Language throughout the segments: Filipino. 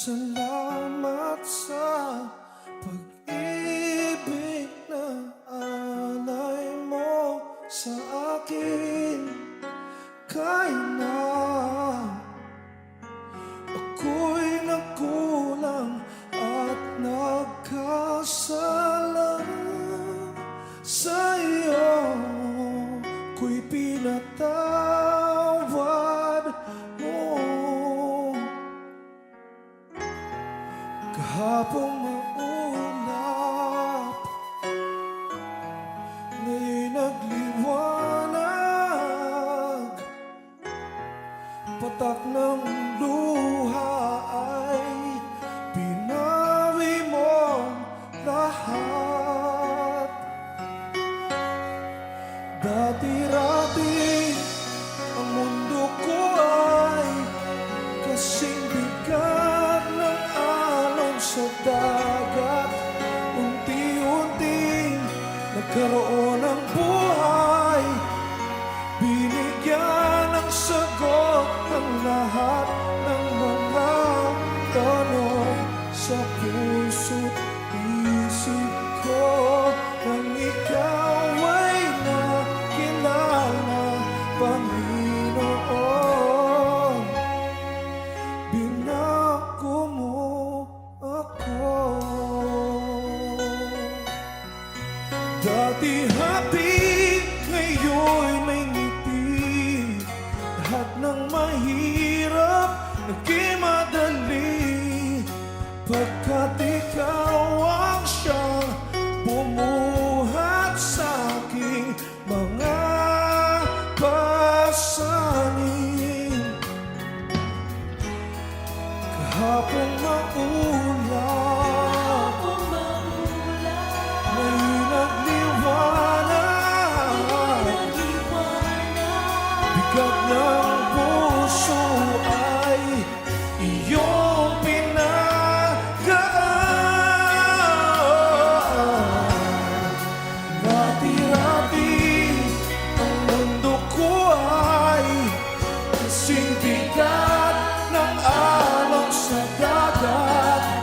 Salamat sa pag-ibig na alay mo sa akin. Kaya na ako'y nagkulang at nagkasala sa iyo, ko'y pinatawad mo. Kahapong maulap, ngayon'y nagliwanag. Patak ng luha ay binawi mo lahat. Dati-rati ang mundo ko ay kasing bigat ng alon sa dagat. Unti-unting nagkaroon ng buhay, binigyan ng sagot ang lahat ng mga tanong sa puso't isip ko. Nang ikaw ay nakilala, Panginoon, binako mo ako. Dati happy, ngayon'y may ngiti. Lahat ng mahirap naging madali, pagkat ikaw ang siyang bumuhat sa aking mga pasanin. Kahapong maulap, ngayon'y nagliwanag. Bigat ng puso ay iyong pinagaan. Dati-rati ang mundo ko ay kasing bigat ng alon sa dagat.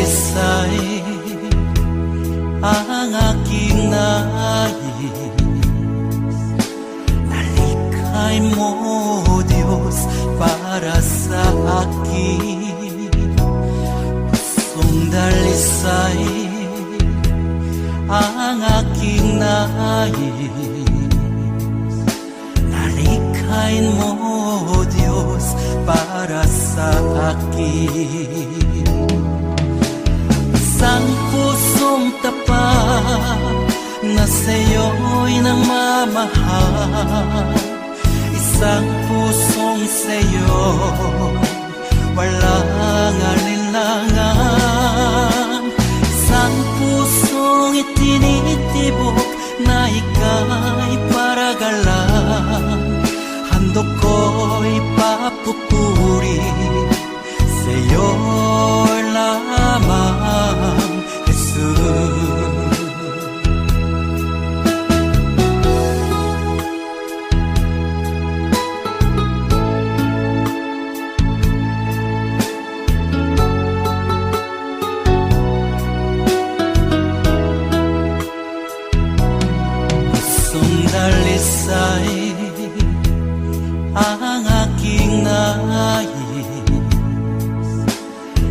dalisay ang aking nais. Nalikhay mo, Diyos, para sa akin. Pusong dalisay ang aking nais. Nalikhain mo, Diyos, para sa akin. Isang pusong tapat na sa'yo'y nangmamahal. Isang pusong sa'yo, walang alinlangan. Isang pusong itinitibok na ika'y paragalang. Handog ko'y papupuri sa'yo lamang, Jesus. Dalisay ang aking nais.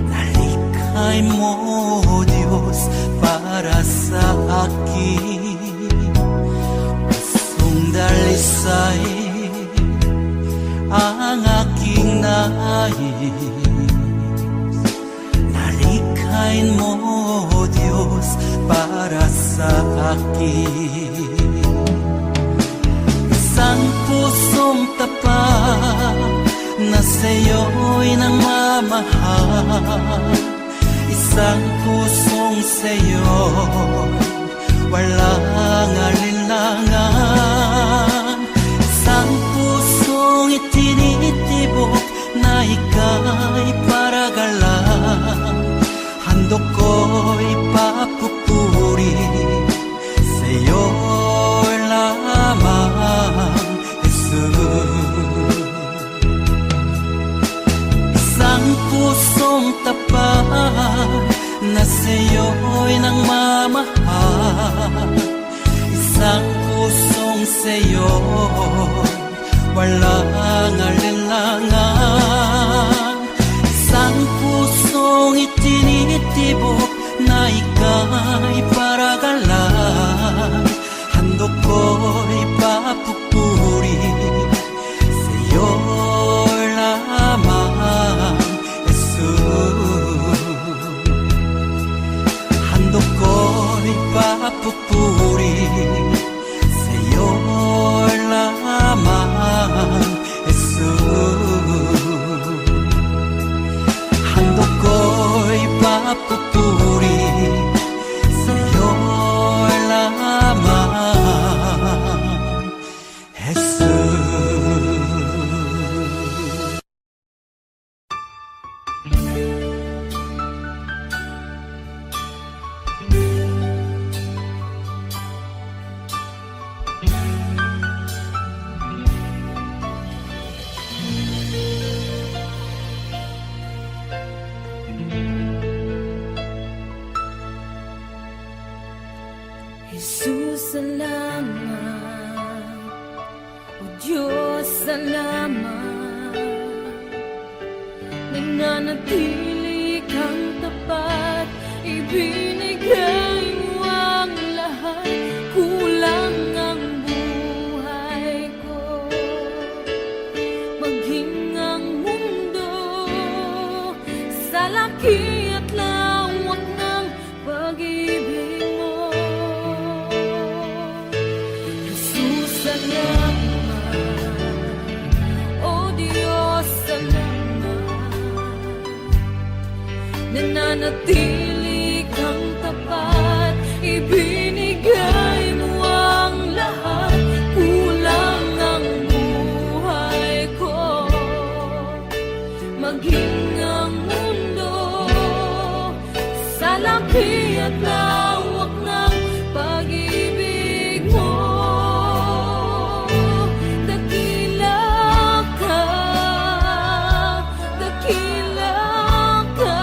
Nalikhay mo, Diyos, para sa akin. Pusong dalisay ang aking nais. Nalikhain mo, Diyos, para sa akin. Isang pusong tapat na sa'yo'y nangmamahal. Isang pusong sa'yo, walang alinlangan. Isang pusong itinitibok na ika'y paragalang. Handog ko'y papupuri sa'yo lamang, Jesus. Isang pusong tapat na sa'yo'y nangmamahal. Isang pusong sa'yo, walang alinlangan. Isang pusong itinitibok na ika'y paragalang. Handog ko'y papupuri sa'yo lamang, Jesus. Handog ko'y papupuri sa'yo lamang, Jesus. Handog ko'y papupuri sa'yo lamang, Jesus, salamat. O Diyos, salamat. Nananatili kang tapat, ibinigay mo ang lahat. Kulang ang buhay ko, maging ang mundo sa laki at lawak ng pag-ibig mo. Jesus, salamat. O Diyos, salamat. Nananatili kang tapat, ibinigay mo ang lahat. Kulang ang buhay ko, maging ang mundo sa laki at lawak ng pag-ibig mo. Dakila ka, dakila ka,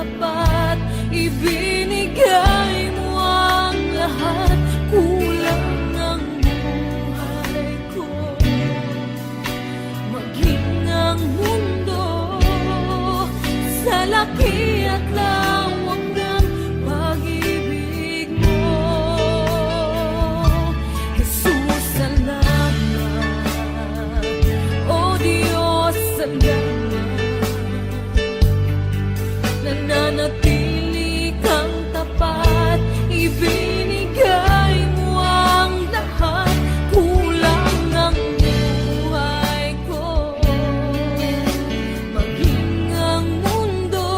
tapat, ibinigay mo ang lahat. Kulang ang buhay ko, maging ang mundo sa laki at lawak ng pag-ibig mo. Jesus, salamat. O Diyos, salamat. Nananatili kang tapat, ibinigay mo ang lahat. Kulang ang buhay ko, maging ang mundo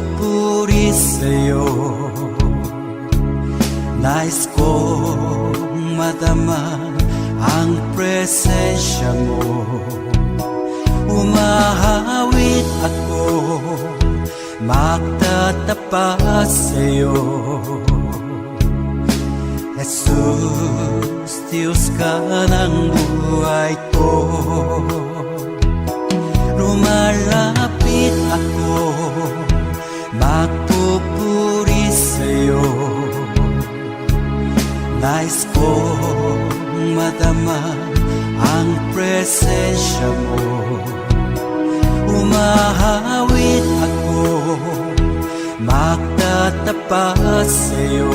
magpupuri sa'yo. Nais kong madama ang presensya mo. Umahawit ako, magtatapat sa'yo. Jesus, Diyos ka ng buhay ko. Lumalapit ako, magpupuri sa'yo. Nais kong madama ang presensya mo. Umahawit ako, magtatapat sa'yo.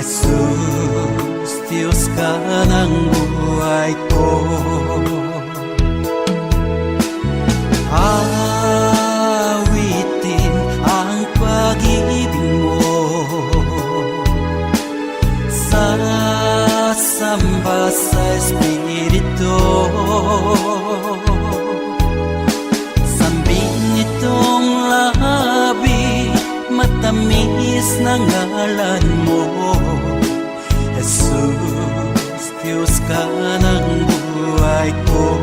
Jesus, Diyos ka ng buhay ko. Awitin ang pag-ibig mo, sasamba sa Espiritu. Sambin nitong labi, matamis na ngalan mo. Jesus, Diyos ka ng buhay ko.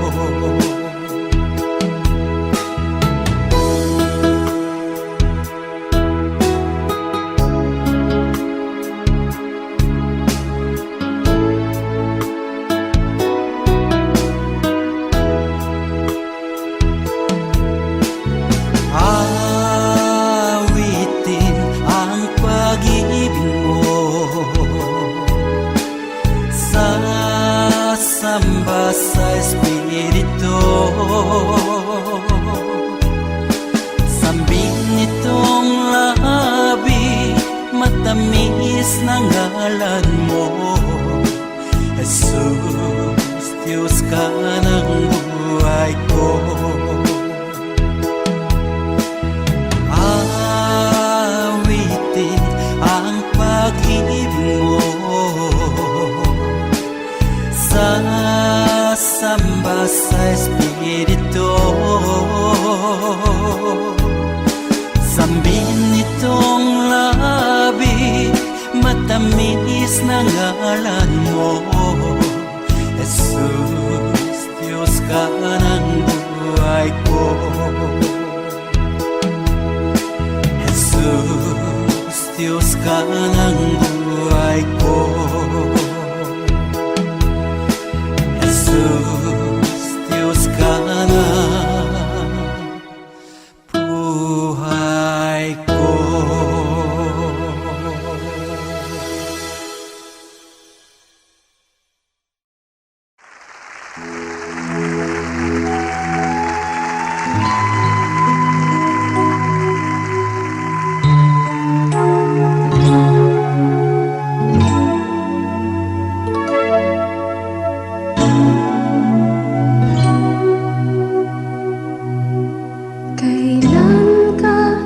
Awitin ang pag-ibig mo, sasamba sa Espiritu. Sambin nitong labi, matamis na ngalan mo. Jesus, Diyos ka ng buhay ko. Awitin ang pag-ibig mo, sasamba sa Espiritu. Sambin nitong labi, matamis na ngalan mo. Jesus, Diyos ka ng buhay ko. Jesus, Diyos ka ng buhay ko. Jesus, Diyos ka ng buhay ko. Kailan ka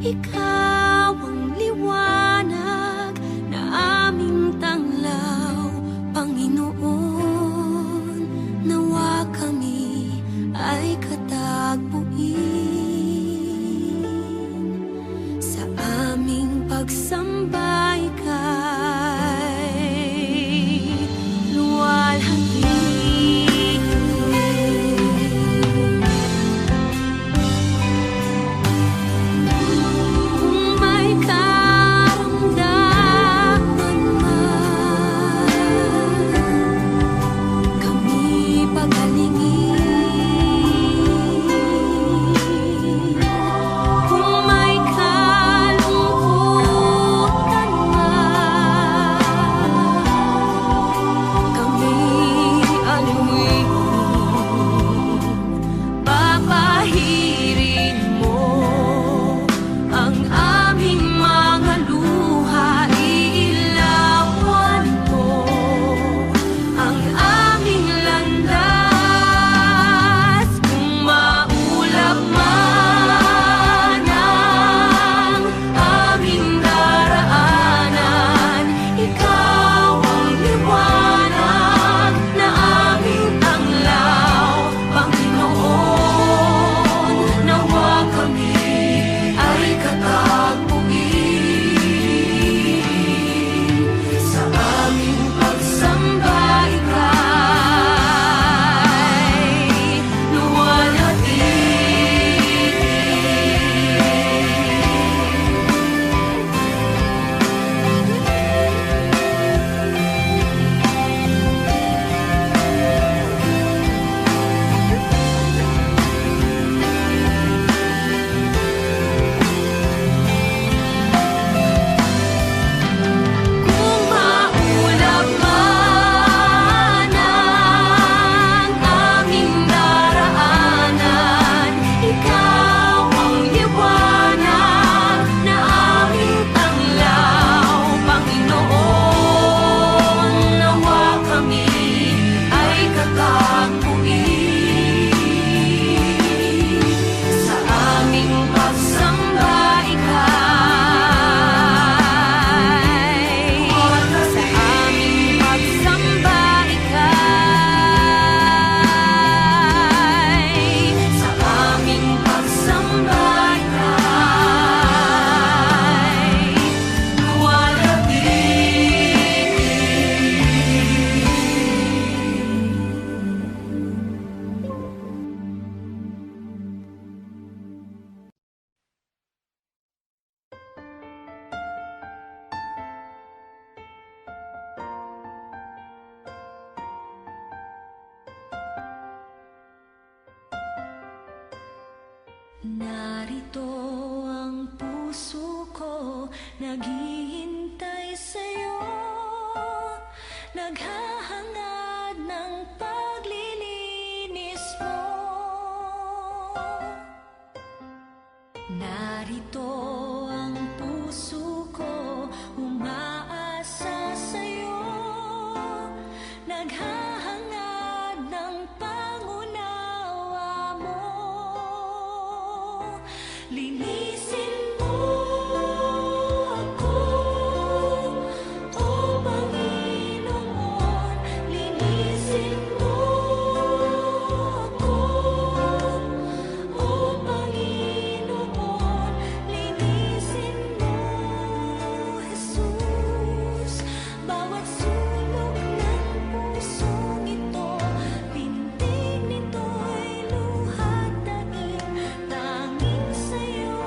Ikaw ang liwanag na aming tanglaw, Panginoon. Nawa kami ay katagpuin sa aming pagsamba ika'y luwalhati. Kung may karamdaman man, kami pagalingin. Kung may kalungkutan man, kami aluin. Papahirin mo ang aming mga luha, iilawan mo ang aming landas. Kung maulap man ang aming daraanan, ikaw ang liwanag na aming tanglaw, Panginoon. Nawa kami ay katagpuin sa aming pagsamba ika'y luwalhati. Kung maulap man ang aming daraanan, ikaw ang liwanag na aming tanglaw, Panginoon. Nawa kami ay katagpuin sa aming pagsamba ika'y, sa aming pagsamba ika'y, sa aming pagsamba ika'y luwalhati. Narito ang puso ko, naghihintay sa'yo, naghahangad ng paglilinis mo. Narito ang puso ko, umaasa sa'yo, naghahangad ng pangunawa mo. Linisin mo ako, O Panginoon. Linisin mo ako, O Panginoon. Linisin mo, Jesus, bawat sulok ng pusong ito. Pintig nito'y luhat daig, tanging sa'yo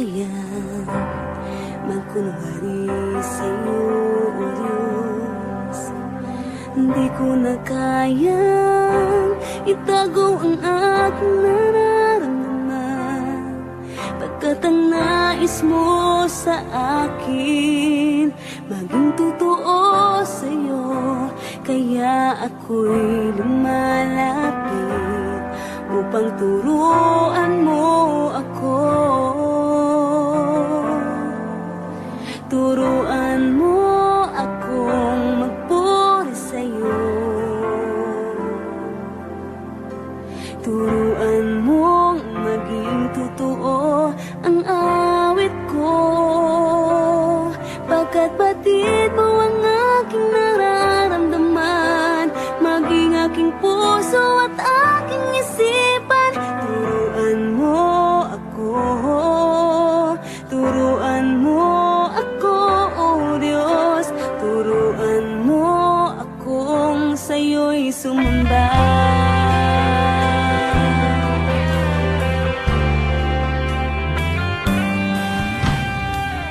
kayang magkunwari sa'yo, O Diyos. Hindi ko na kayang itago ang aking nararamdaman, pagkat ang nais mo sa akin maging totoo sa'yo. Kaya ako'y lumalapit upang turuan mo ako. Turuan mo akong magpuri sa'yo. Turuan mong maging totoo ang awit ko, pagkat batid mo ang aking nararamdaman, maging aking puso at aking isipan. Turuan mo ako, turuan mo ako, O Diyos. Turuan mo akong sa'yo'y sumamba.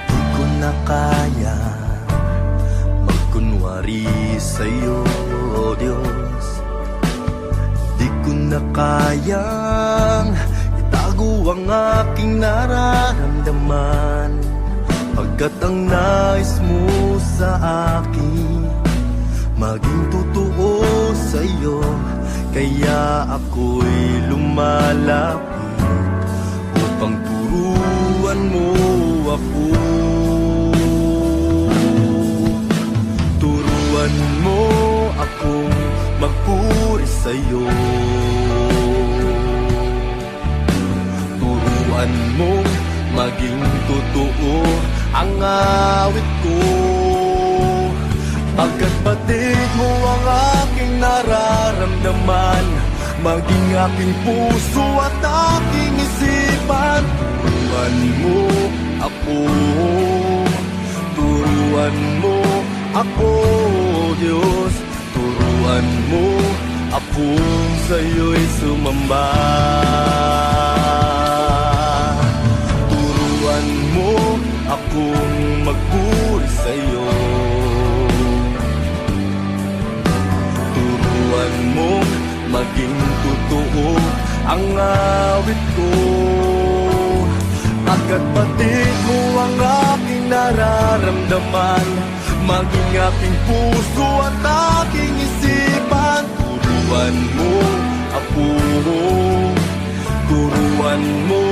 Di ko na kaya magkunwari sa'yo, O Diyos. Di ko na kayang itago ang aking nararamdaman, pagkat ang nais mo sa akin maging totoo sa'yo. Kaya ako'y lumalapit upang turuan mo ako. Turuan mo akong magpuri sa'yo. Turuan mo maging totoo ang awit ko, pagkat batid mo ang aking nararamdaman, maging aking puso at aking isipan. Turuan mo ako, turuan mo ako, Diyos. Turuan mo akong sa'yo'y sumamba. Turuan mo akong magpuri sa'yo. Turuan mo maging totoo ang awit ko, pagkat batid mo ang aking nararamdaman, maging aking puso at aking isipan. Turuan mo ako, turuan mo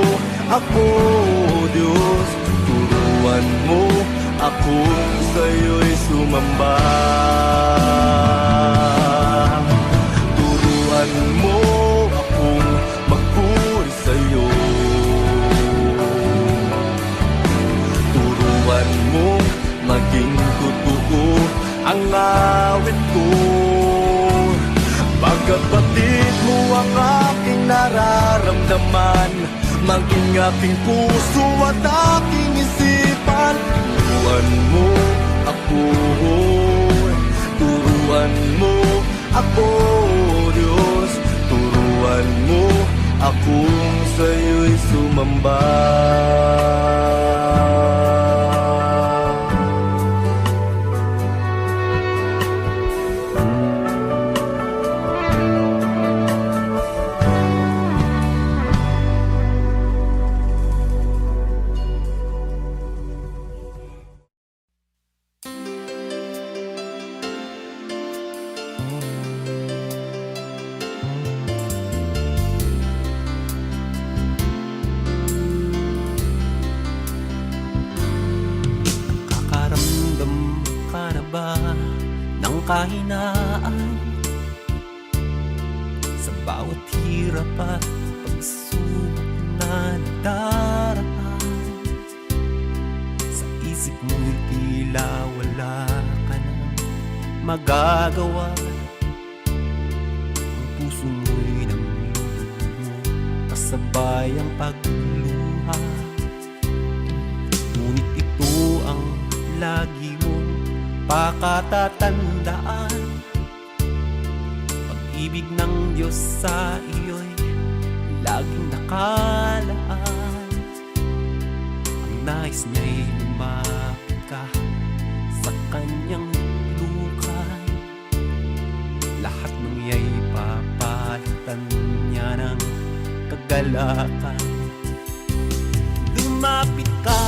ako, Diyos. Turuan mo akong sa'yo'y sumamba. Turuan mo akong magpuri sa'yo. Turuan mo maging totoo ang awit ko, pagkat batid mo ang aking nararamdaman, maging aking puso at aking isipan. Turuan mo ako, turuan mo ako, Diyos. Turuan mo akong sa'yo'y sumamba. Nakakaramdam ka na ba ng kahinaan sa bawat hirap at pagsubok na nadaraan? Sa isip mo'y tila wala ka nang magagawa, ang puso mo'y namlulumo kasabay ang pagluha. Ngunit ito ang lagi mong pakatatandaan, pag-ibig ng Diyos sa iyo'y laging nakalaan. nais niya'y lumapit ka sa kanyang lukan. Lahat ng iya'y papalitan niya ng kagalakan. Lumapit ka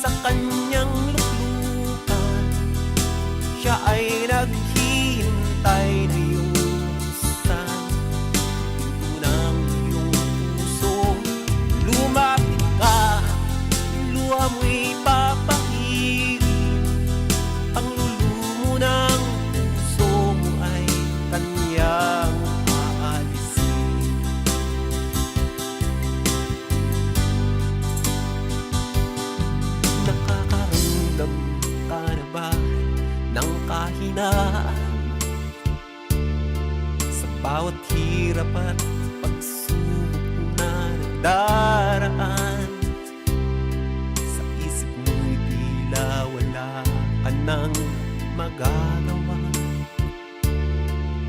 sa kanyang luklukan. Siya ay naghihintay na iyong buksan pinto ng iyong puso. Lumapit ka, luha mo'y papahirin. Panglulumo ng puso mo ay kanyang aalisin. Nakakaramdam ka na ba ng kahinaan sa bawat hirap at pagsubok na nagdaraan? Sa isip mo'y tila wala ka nang magagawa.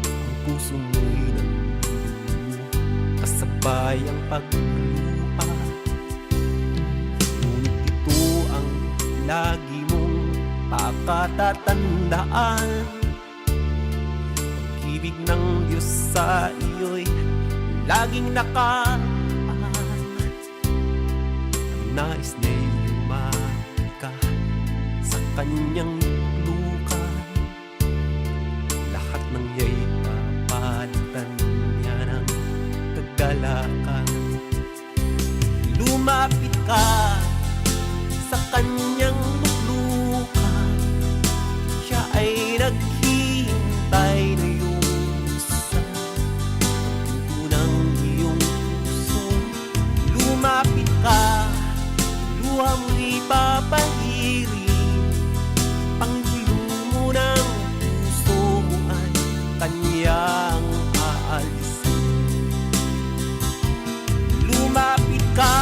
Ang puso mo'y nandulumo kasabay ang pagluha. Ngunit ito ang lagi mong pakatatandaan. Pag-ibig ng Diyos sa iyo'y laging nakaan. Ang nais niya'y lumapit ka sa kanyang lukan. Lahat ng iya'y papalitan niya ng kagalakan. Lumapit ka sa kanyang luklukan. Siya ay naghihintay na iyong buksan ang pinto ng iyong puso. Lumapit ka, luha mo'y papahirin. Panglulumo ng puso mo ay kanyang aalisin. Lumapit ka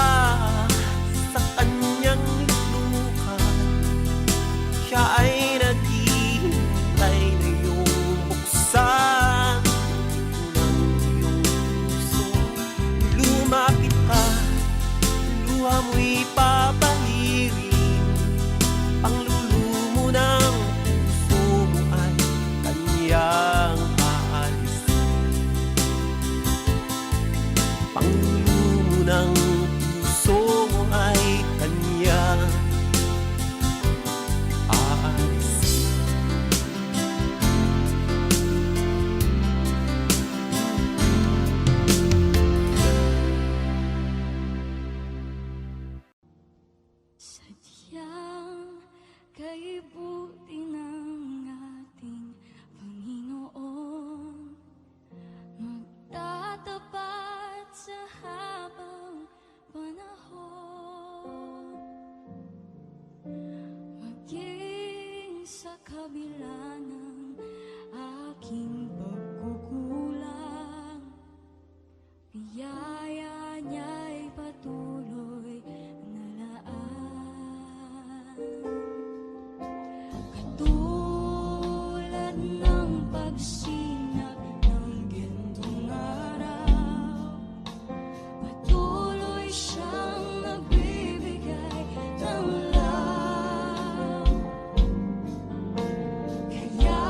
sa kanyang luklukan. Siya ay naghihintay na iyong buksan ang pinto ng iyong puso. Lumapit ka, luha mo'y papahirin. Panglulumo ng puso mo ay kanyang aalisin. Panglulumo ng puso mo ay kanyang aalisin. Sadyang kay buti ng ating Panginoon, magtatapat sa habang panahon. Maging sa kabila ng aking pagkukulang, biyaya niya'y patuloy na laan. Katulad ng pagsinag ng gintong araw, patuloy siyang nagbibigay ng love. Kaya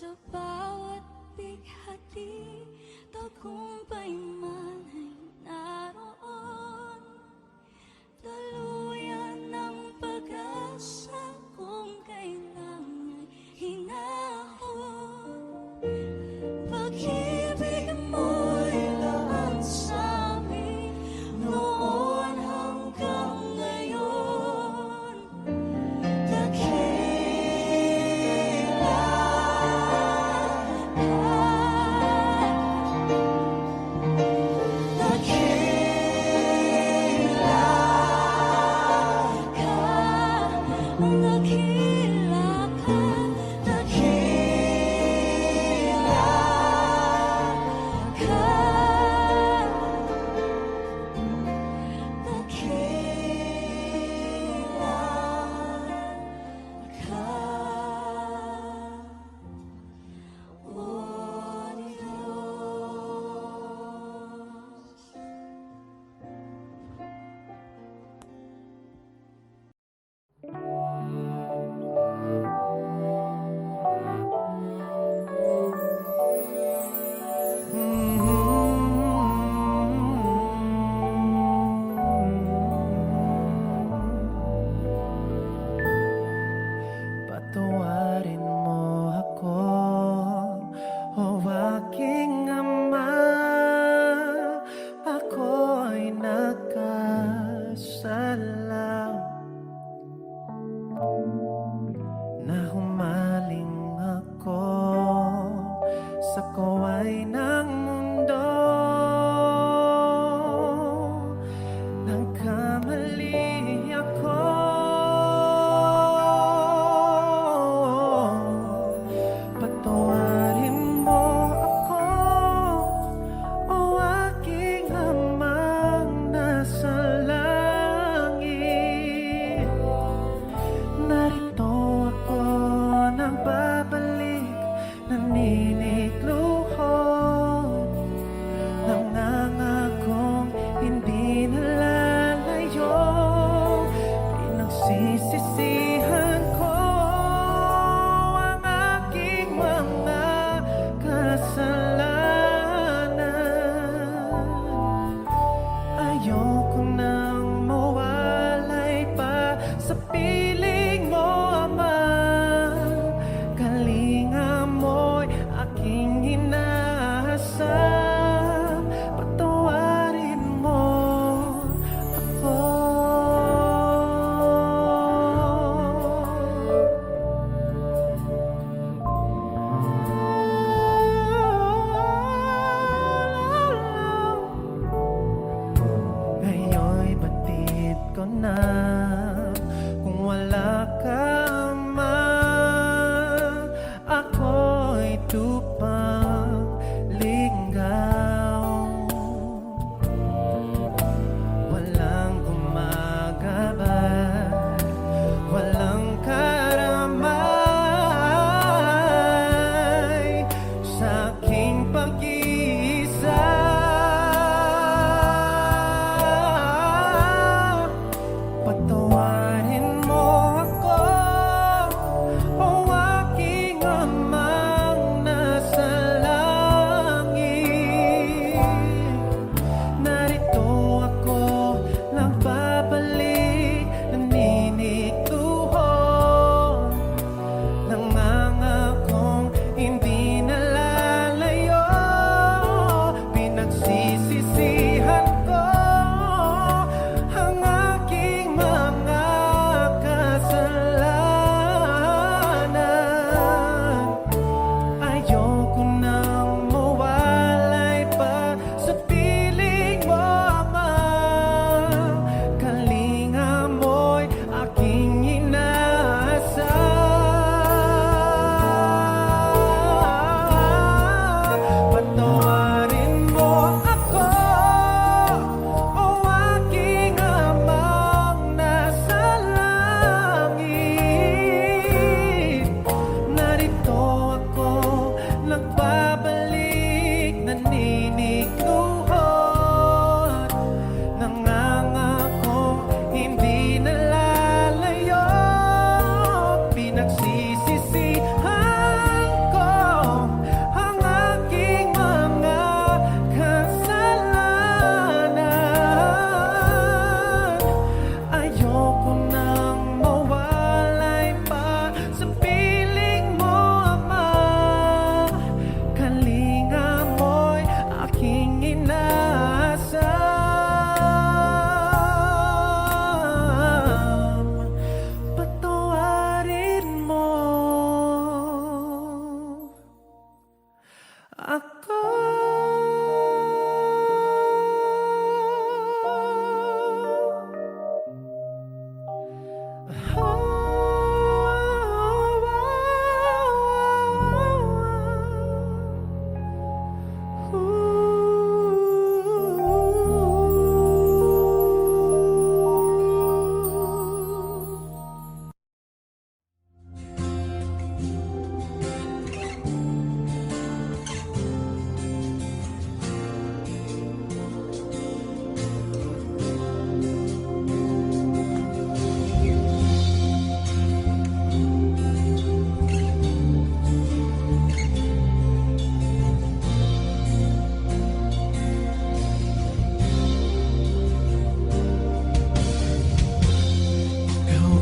Sa bawat bighati, tagumpay man ay naroon. Daluyan ng pag-asa kung kailan ay hinahon. Pag-ibig mo'y laan sa amin noon hanggang ngayon. Dakila Patawarin mo ako, o aking Ama. Ako'y nagkasala na humaling ako sa kaway ng mundo. Nagkamali ako, patawarin mo ako, o aking Amang nasa langit. Narito ako nang babalik, naninikluhod, nangangakong hindi nalalayo. Pinagsisisihan ko ang aking mga kasalanan. Ayoko nang mawalay pa sa piling mo, Ama. Kalinga mo'y aking inaasam. Patawarin mo ako. Ngayon'y batid ko na kung wala ka, Ama. Ako'y tupang ligaw, walang gumagabay, walang karamay sa aking pag-iisa. Patawarin Ikaw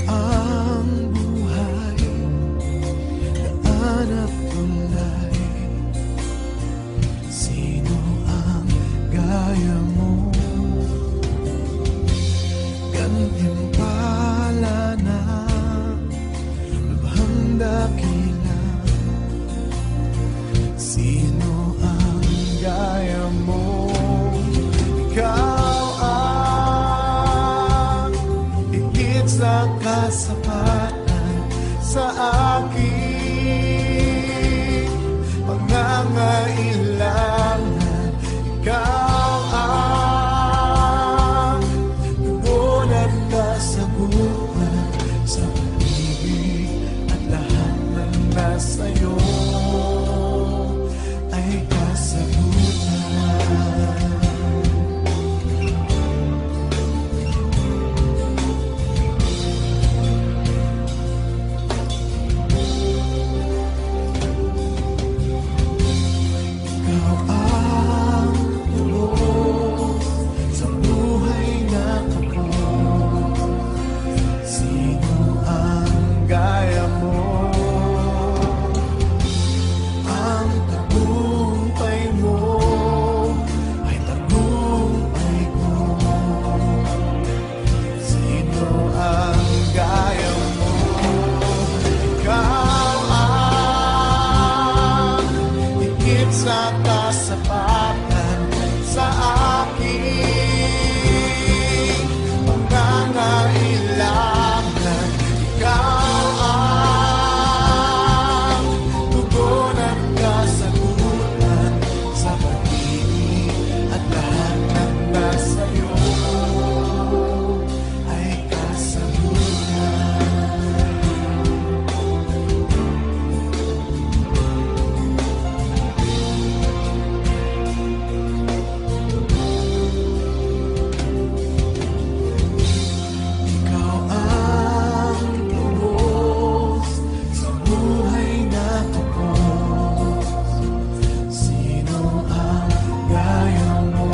ang buhay, daan at tulay. Sino ang gaya mo? Gantimpala na lubhang dakila. Sino ang gaya mo? Ikaw ang higit sa kasapatan sa aking pangangailangan. Ikaw ang tugon at kasagutan sa pag-ibig, at lahat ng nasa'yo ay kasagutan. Ikaw ang lubos sa buhay na kapos. Sino ang gaya mo? Ang tagumpay mo ay tagumpay ko. Sino ang gaya mo? Ikaw ang higit sa kasapatan sa aking pangangailangan. Ikaw ang tugon at kasagutan sa pag-ibig, at lahat ng nasa'yo ay kasagutan. Ikaw ang lubos sa buhay na kapos. Sino ang gaya mo?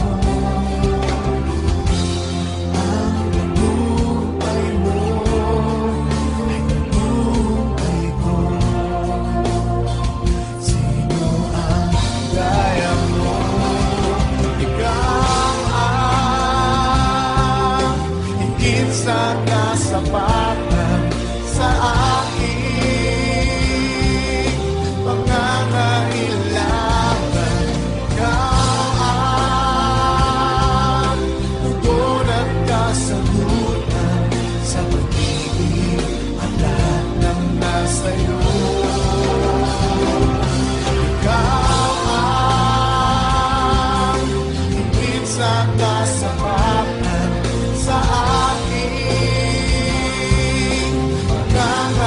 Ang tagumpay mo ay tagumpay ko. Sino ang gaya mo? Ikaw ang higit sa kasapatan sa aking pangangailangan. Ikaw ang tugon at kasagutan sa pag-ibig, at lahat ng nasa'yo. Ikaw ang higit sa kasapatan sa aking pangangailangan.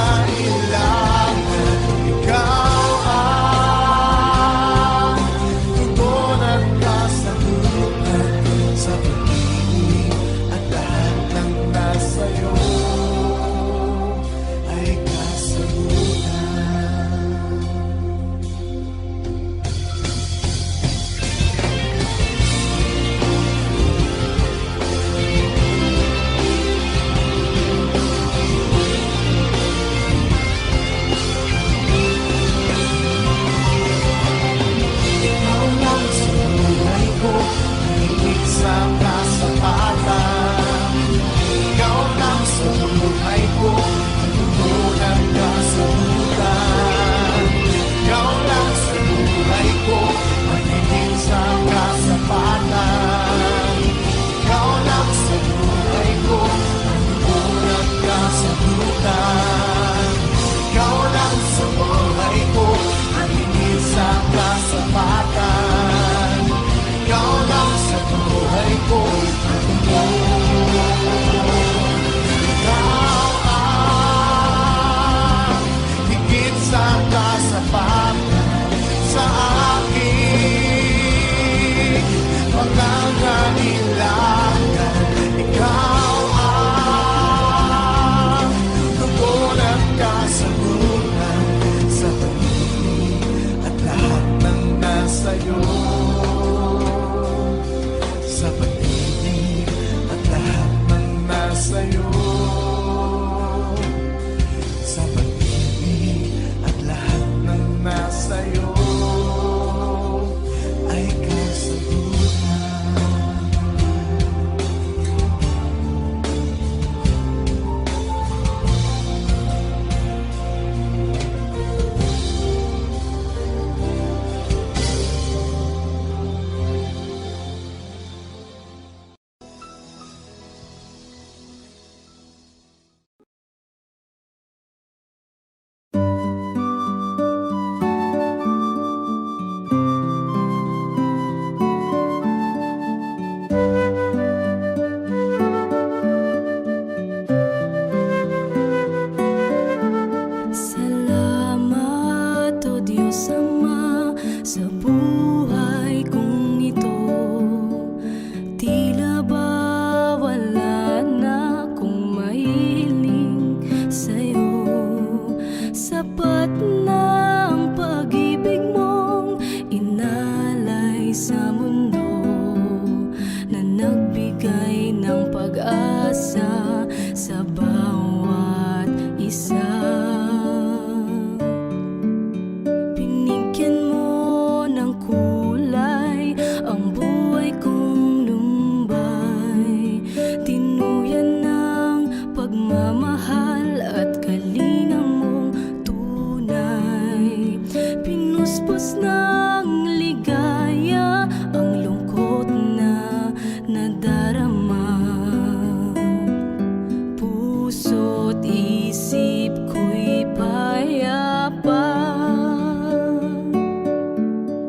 puso't isip ko'y payapa.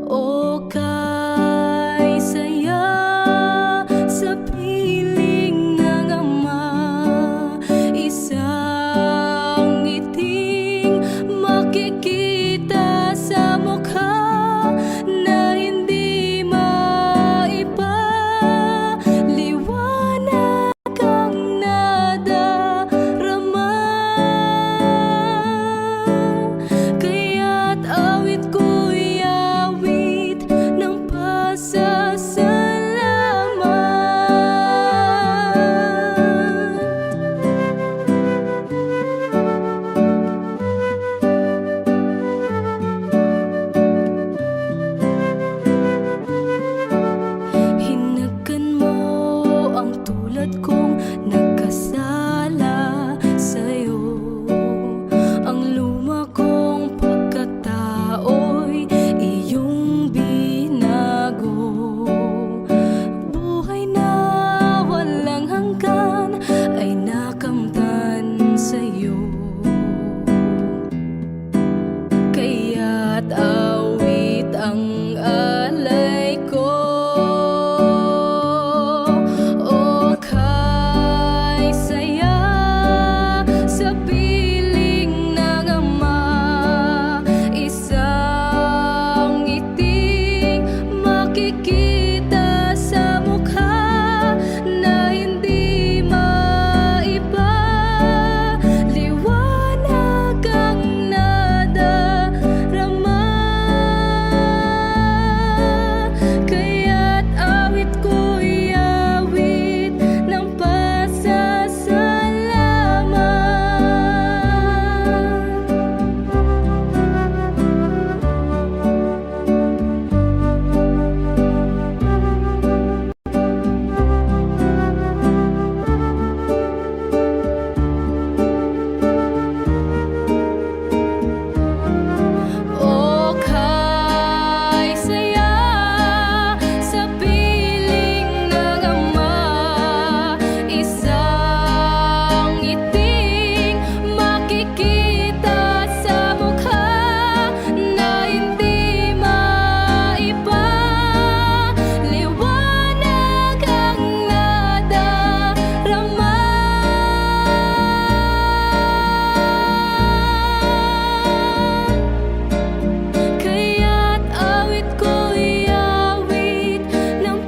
O kay saya sa piling ng ama, isang ngiting makikita sa mukha na hindi maipaliwanag ang nadarama. Kaya't awit ko'y awit ng Hinagkan mo ang tulad kong nagkasala sa'yo. Ang luma kong pagkatao'y iyong binago. Buhay na walang hanggan ay nakamtan sa'yo. Kaya't awit ang alay ko. O kay saya sa piling ng ama, isang ngiting makikita sa mukha na hindi maipaliwanag ang nadarama. Kaya't awit ko'y awit ng O kay saya sa piling ng ama, isang ngiting makikita sa mukha na hindi maipaliwanag ang nadarama. Kaya't awit ko'y awit ng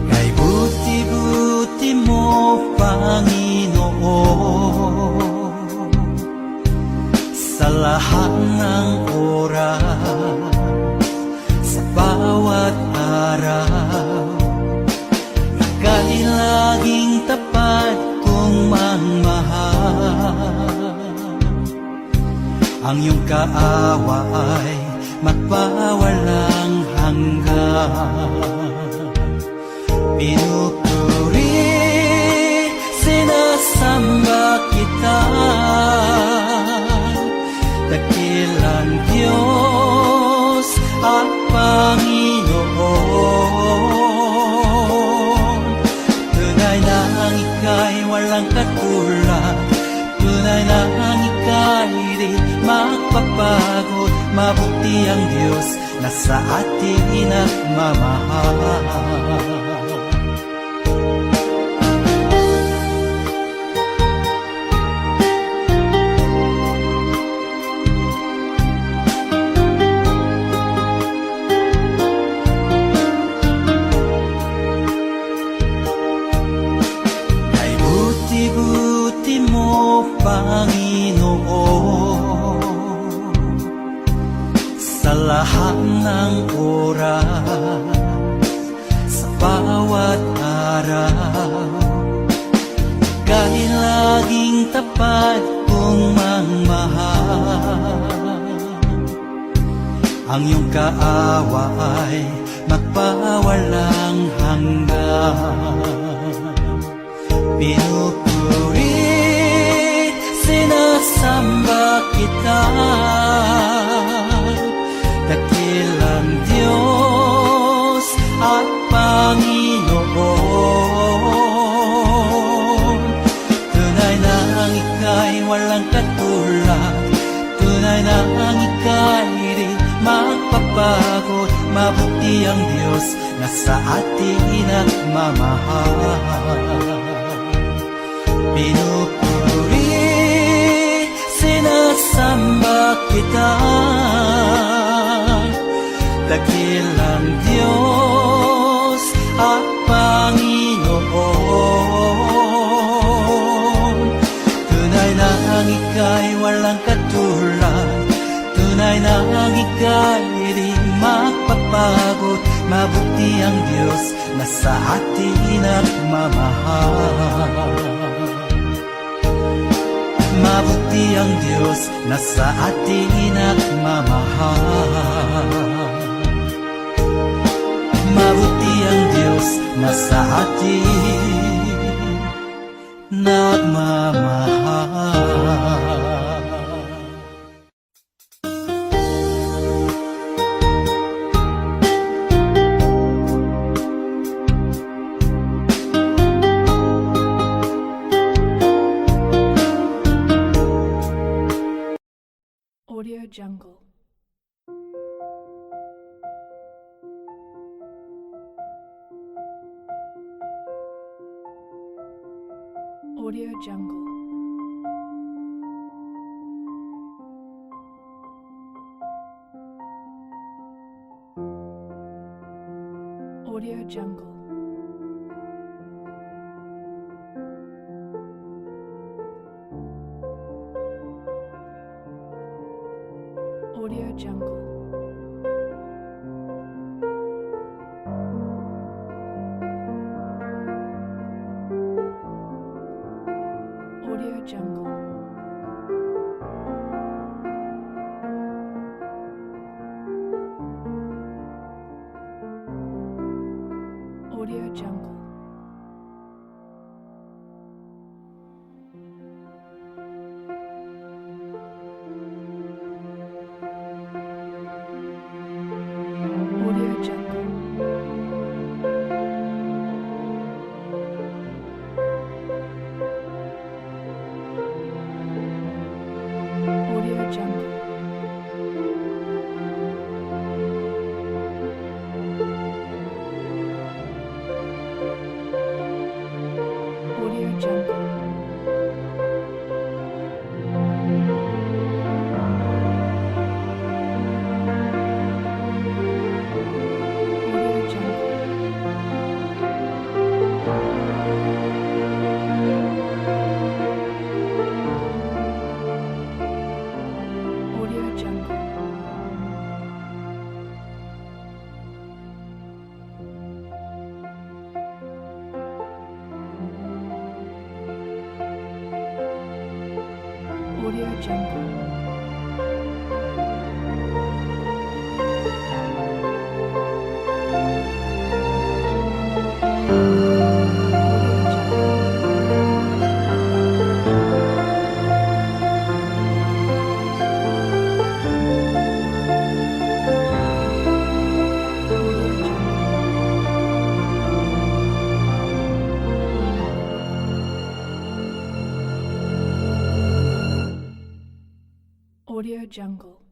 Kay buti-buti mo, Panginoon, sa lahat ng oras, sa bawat araw, ika'y laging tapat kong magmahal. Ang iyong kaawa ay magpawalang hanggan. Pinupuri, sinasamba kita, dakilang Diyos at Panginoon. Tunay na ang ika'y walang katulad, tunay na ang ika'y di magpapago. Mabuti ang Diyos na sa atin nagmamahal. Panginoon, lahat ng oras, sa bawat araw, kay laging tapat kong mangmahal. Ang iyong kaawa ay magpawalang hanggan. Pinupuri, sinasamba kita, dakilang Diyos at Panginoon. Tunay na ang ika'y walang katulad, tunay na ang ika'y di magpapagot. Mabuti ang Diyos na sa atin nagmamahal. Pinupuri, sinasamba kita, dakilang Diyos at Panginoon. Tunay na ang ika'y walang katulad, tunay na ang ika'y di magpapagot. Mabuti ang Diyos na sa atin nagmamahal. Mabuti ang Diyos na sa atin nagmamahal. Mabuti ang Diyos na sa atin nagmamahal. Audio Jungle. Audio Jungle. Audio Jungle. Audio Jungle. Audio Jungle. Audio Jungle. Audio Jungle. Audio Jungle. Audio Jungle. Audio Jungle. Audio Jungle. Audio Jungle. Audio Jungle.